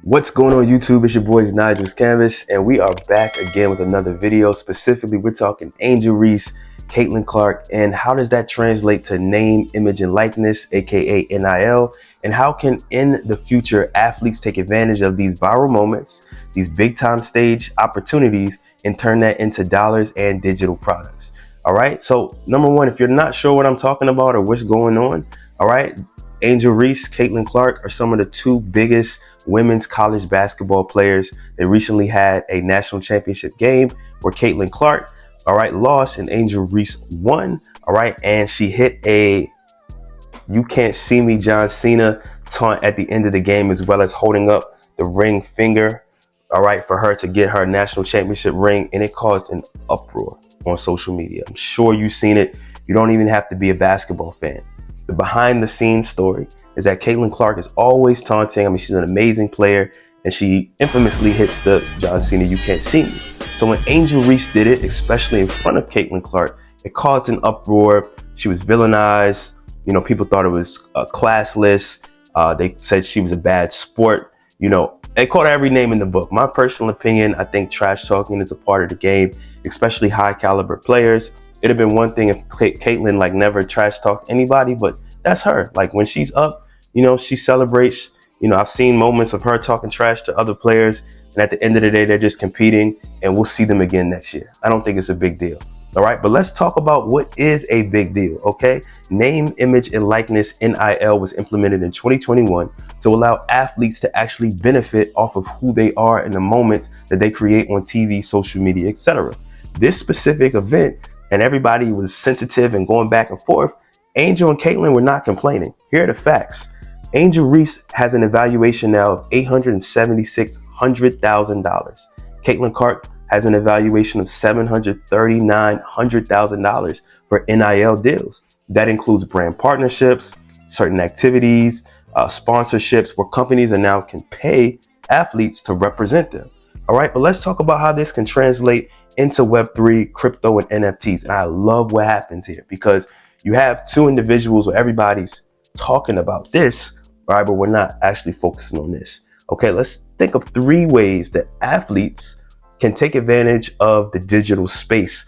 What's going on YouTube? It's your boys Nigel's Canvas, and we are back again with another video. Specifically, we're talking Angel Reese, Caitlin Clark, and how does that translate to name, image, and likeness, aka NIL, and how can in the future athletes take advantage of these viral moments, these big time stage opportunities, and turn that into dollars and digital products. All right, so number one, if you're not sure what I'm talking about or what's going on, all right, Angel Reese, Caitlin Clark are some of the two biggest women's college basketball players. They recently had a national championship game where Caitlin Clark, all right, lost and Angel Reese won, all right, and she hit a "You Can't See Me" John Cena taunt at the end of the game, as well as holding up the ring finger, all right, for her to get her national championship ring, and it caused an uproar on social media. I'm sure you've seen it. You don't even have to be a basketball fan. The behind the scenes story is that Caitlin Clark is always taunting. I mean, she's an amazing player, and she infamously hits the John Cena "You Can't See Me." So when Angel Reese did it, especially in front of Caitlin Clark, it caused an uproar. She was villainized. You know, people thought it was classless. They said she was a bad sport. You know, they called her every name in the book. My personal opinion, I think trash talking is a part of the game, especially high caliber players. It'd have been one thing if Caitlin like never trash talked anybody, but that's her. Like when she's up, you know, she celebrates. You know, I've seen moments of her talking trash to other players, and at the end of the day, they're just competing, and we'll see them again next year. I don't think it's a big deal. All right, but let's talk about what is a big deal, okay? Name, image, and likeness, NIL, was implemented in 2021 to allow athletes to actually benefit off of who they are in the moments that they create on TV, social media, etc. This specific event, and everybody was sensitive and going back and forth, Angel and Caitlin were not complaining. Here are the facts. Angel Reese has an evaluation now of $876,000. Caitlin Clark has an evaluation of $739,000 for NIL deals. That includes brand partnerships, certain activities, sponsorships, where companies are now can pay athletes to represent them. All right, but let's talk about how this can translate into Web3, crypto, and NFTs. And I love what happens here because you have two individuals where everybody's talking about this, right? But we're not actually focusing on this. Okay, let's think of three ways that athletes can take advantage of the digital space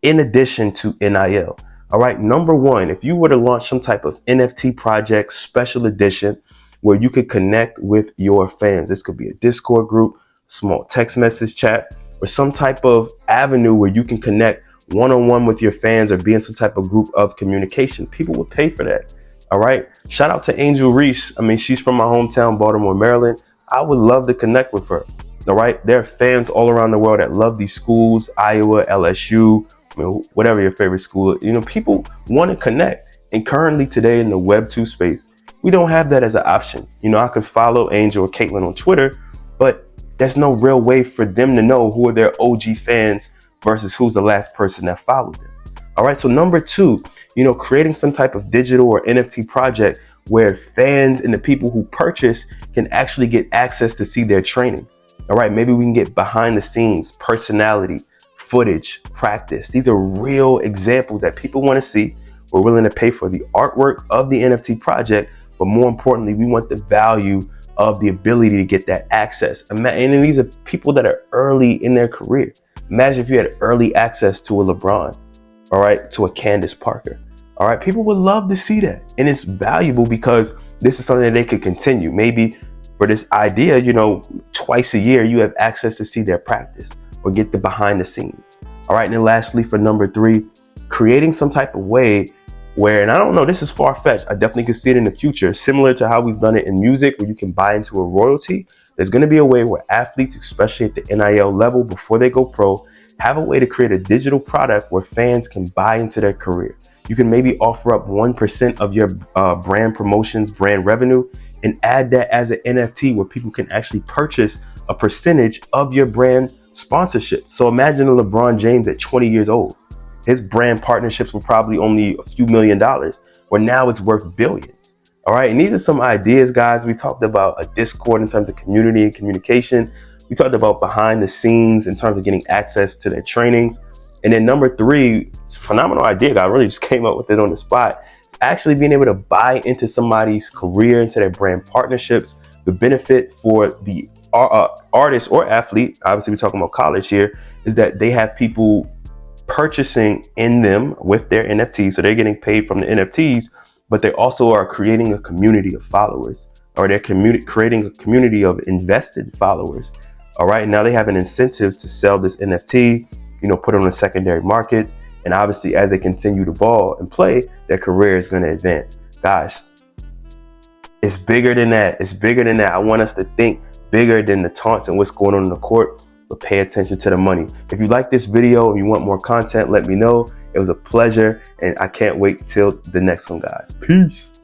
in addition to NIL. All right, number one, if you were to launch some type of NFT project special edition where you could connect with your fans, this could be a Discord group, small text message chat, or some type of avenue where you can connect one-on-one with your fans or be in some type of group of communication. People would pay for that. All right. Shout out to Angel Reese. I mean, she's from my hometown, Baltimore, Maryland. I would love to connect with her. All right. There are fans all around the world that love these schools, Iowa, LSU, I mean, whatever your favorite school. You know, people want to connect. And currently today in the Web2 space, we don't have that as an option. You know, I could follow Angel or Caitlin on Twitter, but there's no real way for them to know who are their OG fans versus who's the last person that followed them. All right, so number two, you know, creating some type of digital or NFT project where fans and the people who purchase can actually get access to see their training. All right, maybe we can get behind the scenes, personality, footage, practice. These are real examples that people want to see. We're willing to pay for the artwork of the NFT project, but more importantly, we want the value of the ability to get that access. And these are people that are early in their career. Imagine if you had early access to a LeBron, all right, to a Candace Parker. All right, people would love to see that. And it's valuable because this is something that they could continue. Maybe for this idea, you know, twice a year, you have access to see their practice or get the behind the scenes. All right, and then lastly, for number three, creating some type of way where, and I don't know, this is far-fetched, I definitely could see it in the future, similar to how we've done it in music, where you can buy into a royalty. There's going to be a way where athletes, especially at the NIL level, before they go pro, have a way to create a digital product where fans can buy into their career. You can maybe offer up 1% of your brand promotions, brand revenue, and add that as an NFT where people can actually purchase a percentage of your brand sponsorship. So imagine a LeBron James at 20 years old. His brand partnerships were probably only a few $1 million, where now it's worth billions. All right, and these are some ideas, guys. We talked about a Discord in terms of community and communication. We talked about behind the scenes in terms of getting access to their trainings. And then number three, it's a phenomenal idea, guy. I really just came up with it on the spot. Actually being able to buy into somebody's career, into their brand partnerships, the benefit for the artist or athlete, obviously we're talking about college here, is that they have people purchasing in them with their NFTs. So they're getting paid from the NFTs, but they also are creating a community of followers, or they're creating a community of invested followers. All right, now they have an incentive to sell this NFT, put it on the secondary markets. And obviously, as they continue to ball and play, their career is going to advance. Guys, it's bigger than that. It's bigger than that. I want us to think bigger than the taunts and what's going on in the court, but pay attention to the money. If you like this video and you want more content, let me know. It was a pleasure, and I can't wait till the next one, guys. Peace.